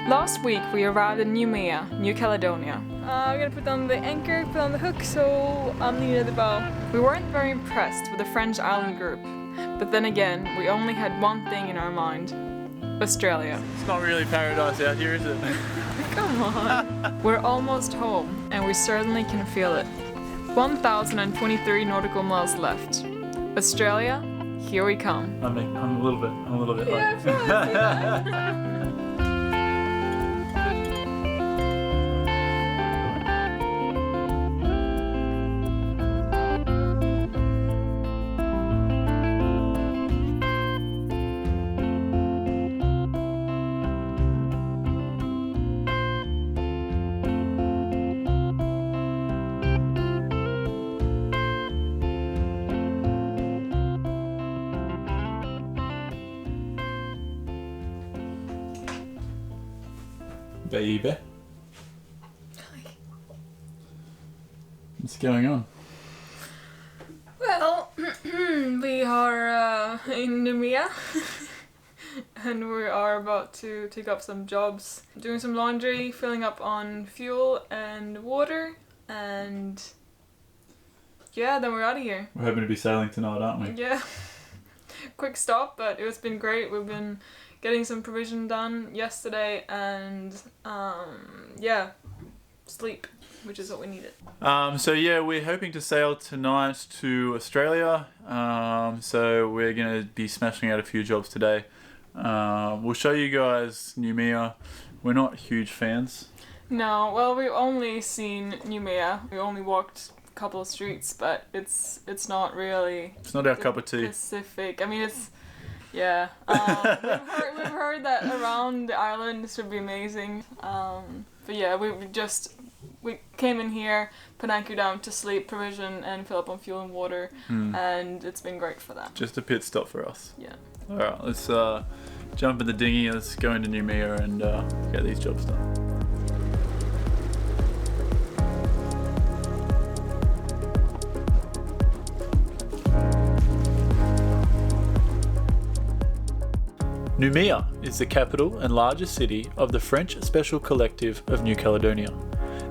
Last week we arrived in Noumea, New Caledonia. I'm gonna put on the anchor, put on the hook, so I'm needed the bow. We weren't very impressed with the French island group, but then again, we only had one thing in our mind: Australia. It's not really paradise out here, is it? Come on. We're almost home, and we certainly can feel it. 1,023 nautical miles left. Australia, here we come. I'm a little bit late. Yeah, I feel like that. Baby. What's going on? Well, we are in Noumea and we are about to take up some jobs, doing some laundry, filling up on fuel and water, and yeah, then we're out of here. We're hoping to be sailing tonight, aren't we? Yeah. Quick stop, but it's been great. We've been getting some provision done yesterday and yeah, sleep, which is what we needed. So yeah, we're hoping to sail tonight to Australia. So we're gonna be smashing out a few jobs today. We'll show you guys Noumea. We're not huge fans. No, well, we've only seen Noumea. We only walked a couple of streets, but it's not really. It's not our cup of tea. Specific. I mean, it's. Yeah, we've heard that around the island should be amazing. But yeah, we came in here, put anchor down to sleep, provision, and fill up on fuel and water, and it's been great for that. Just a pit stop for us. Yeah. All right, let's jump in the dinghy. Let's go into Noumea and get these jobs done. Noumea is the capital and largest city of the French Special Collective of New Caledonia.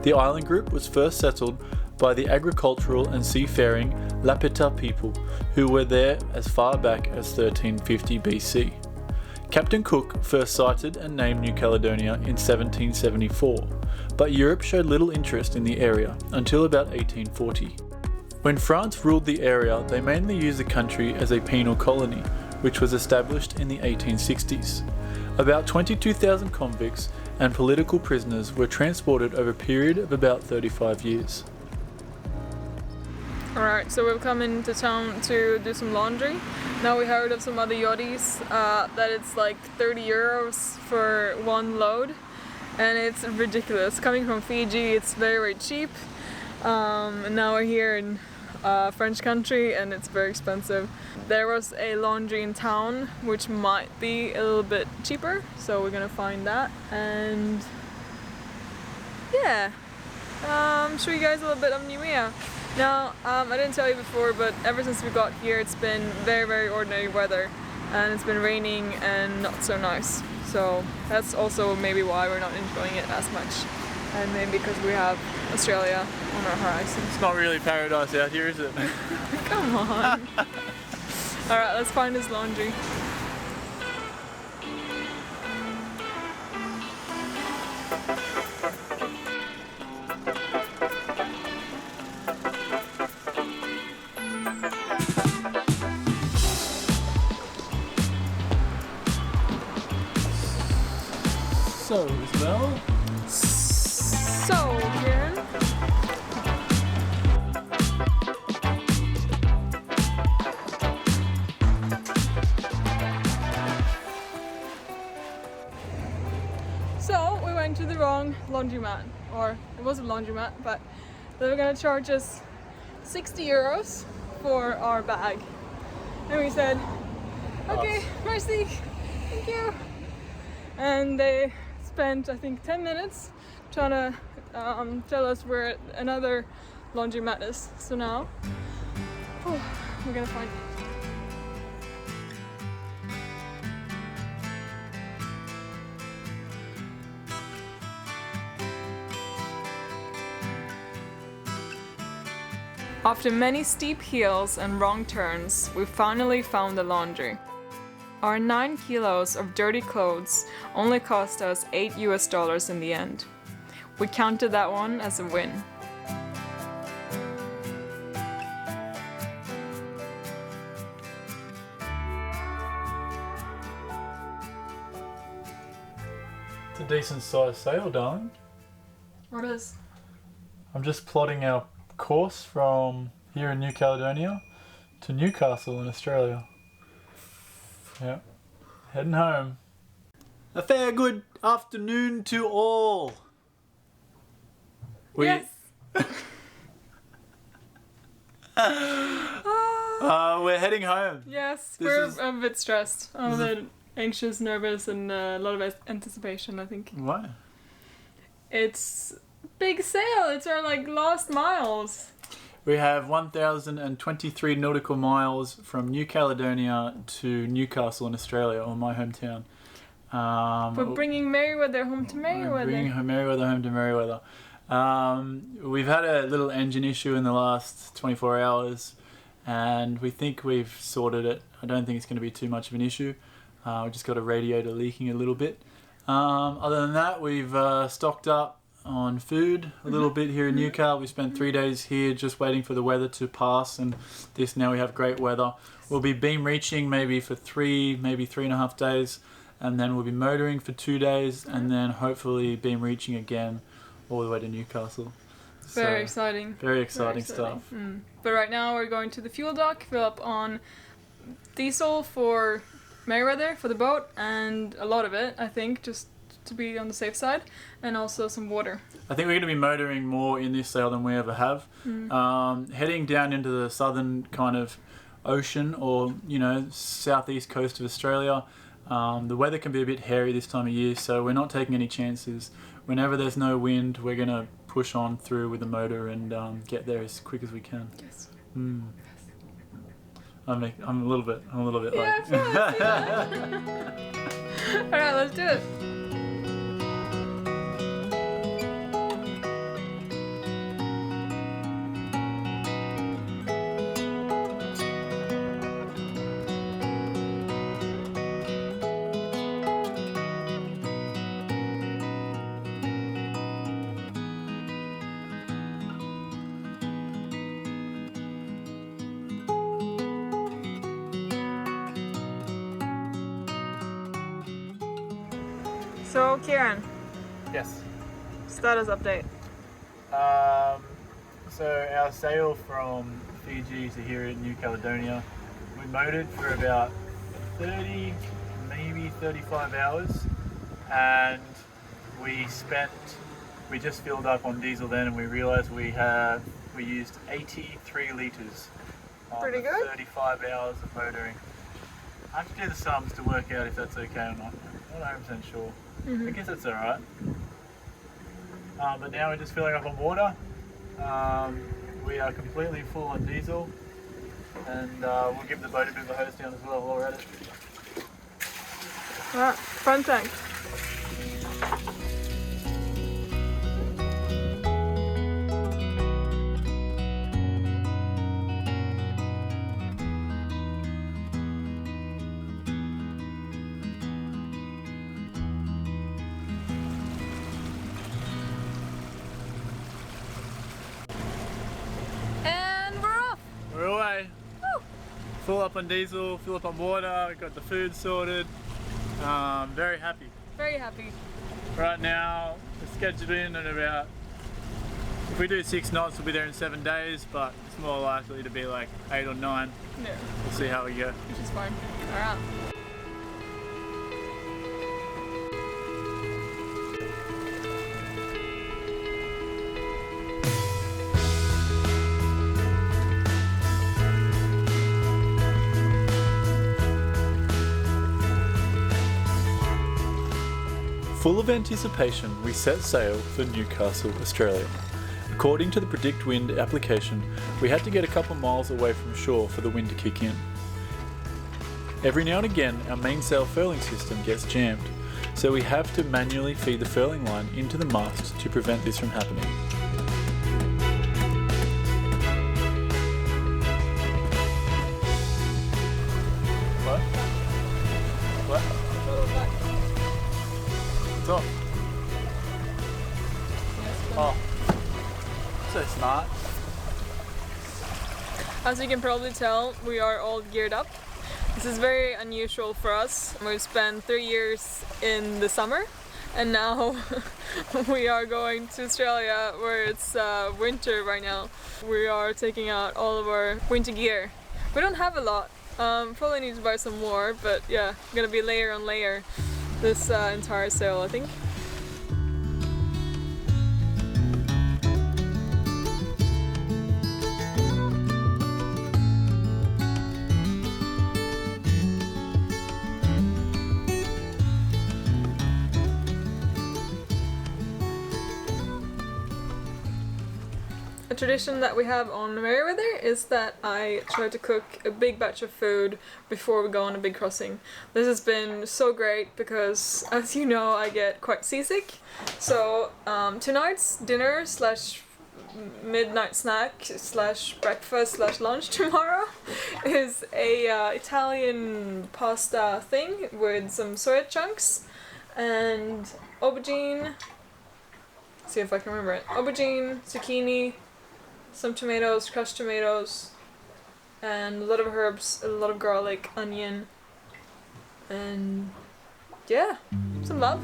The island group was first settled by the agricultural and seafaring Lapita people, who were there as far back as 1350 BC. Captain Cook first sighted and named New Caledonia in 1774, but Europe showed little interest in the area until about 1840. When France ruled the area, they mainly used the country as a penal colony, which was established in the 1860s. About 22,000 convicts and political prisoners were transported over a period of about 35 years. Alright, so we've come into town to do some laundry. Now we heard of some other yachties that it's like 30 euros for one load, and it's ridiculous. Coming from Fiji, it's very, very cheap. And now we're here in French country and it's very expensive. There was a laundry in town which might be a little bit cheaper, so we're gonna find that. And yeah, show you guys a little bit of Noumea. Now, I didn't tell you before, but ever since we got here it's been very, very ordinary weather, and it's been raining and not so nice. So that's also maybe why we're not enjoying it as much, and maybe because we have Australia on our horizon. It's not really paradise out here, is it? Come on. Alright, let's find his laundry. So, Isabel? So, Kieran. So, we went to the wrong laundromat, or it was a laundromat, but they were gonna charge us 60 euros for our bag. And we said, okay, merci, thank you. And they spent, I think, 10 minutes trying to tell us where another laundromat is. So now, we're gonna find it. After many steep hills and wrong turns, we finally found the laundry. Our 9 kilos of dirty clothes only cost us $8 in the end. We counted that one as a win. It's a decent sized sail, darling. What is? I'm just plotting our course from here in New Caledonia to Newcastle in Australia. Yep. Heading home. A fair good afternoon to all. Yes. We're heading home. Yes, This we're is- a bit stressed. I'm a bit anxious, nervous, and a lot of anticipation, I think. Why? It's big sail. It's our last miles. We have 1,023 nautical miles from New Caledonia to Newcastle in Australia, or my hometown. We're bringing Merewether home to We're Merewether. bringing Merewether home to Merewether. We've had a little engine issue in the last 24 hours, and we think we've sorted it. I don't think it's going to be too much of an issue. We just got a radiator leaking a little bit. Other than that, we've stocked up on food a little bit here in Newcastle. We spent 3 days here just waiting for the weather to pass, and now we have great weather. We'll be beam reaching maybe for 3.5 days, and then we'll be motoring for 2 days, and then hopefully beam reaching again all the way to Newcastle. Very exciting. Very exciting stuff. But right now we're going to the fuel dock, fill up on diesel for Merewether, for the boat, and a lot of it, I think, just to be on the safe side, and also some water. I think we're going to be motoring more in this sail than we ever have. Heading down into the southern kind of ocean, or southeast coast of Australia, the weather can be a bit hairy this time of year, so we're not taking any chances. Whenever there's no wind, we're going to push on through with the motor and get there as quick as we can. Yes. I'm a little bit Yeah, like. Alright, let's do it. So, Kieran, Yes. status update. So our sail from Fiji to here in New Caledonia, we motored for about 30, maybe 35 hours, and we just filled up on diesel then, and we realised we used 83 litres on Pretty good. 35 hours of motoring. I have to do the sums to work out if that's okay or not. I'm not 100% sure. I guess that's alright. But now we're just filling up on water. We are completely full on diesel, and we'll give the boat a bit of a hose down as well while we're at it. Alright, front tank. And we're off! We're away. Woo! Full up on diesel, fill up on water, we've got the food sorted. Very happy. Very happy. Right now, we're scheduled in at about, if we do 6 knots, we'll be there in 7 days, but it's more likely to be like 8 or 9. No, We'll see how we go. which is fine. Alright. Full of anticipation, we set sail for Newcastle, Australia. According to the Predict Wind application, we had to get a couple miles away from shore for the wind to kick in. Every now and again, our mainsail furling system gets jammed, so we have to manually feed the furling line into the mast to prevent this from happening. What? What's up? Oh. So smart. As you can probably tell, we are all geared up. This is very unusual for us. We've spent 3 years in the summer, and now we are going to Australia where it's winter right now. We are taking out all of our winter gear. We don't have a lot. Probably need to buy some more, but yeah, gonna be layer on layer this entire sail, I think. A tradition that we have on Merewether is that I try to cook a big batch of food before we go on a big crossing. This has been so great because, as you know, I get quite seasick. So tonight's dinner slash midnight snack slash breakfast slash lunch tomorrow is a Italian pasta thing with some soya chunks and aubergine. See if I can remember it. Aubergine, zucchini, some tomatoes, crushed tomatoes, and a lot of herbs, a lot of garlic, onion, and yeah, some love,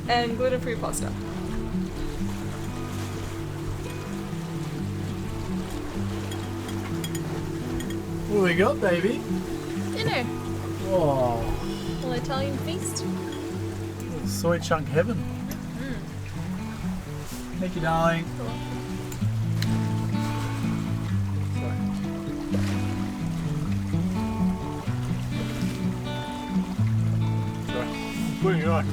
and gluten-free pasta. What we got, baby? Dinner. Whoa. Little Italian feast. Soy chunk heaven. Thank you, darling. What do you like?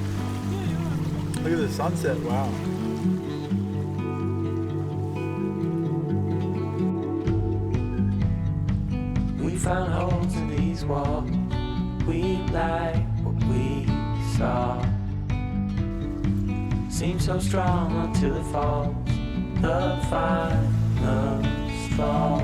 Look at the sunset, wow. We found holes in these walls. We like what we saw. Seems so strong until it falls. The final straw.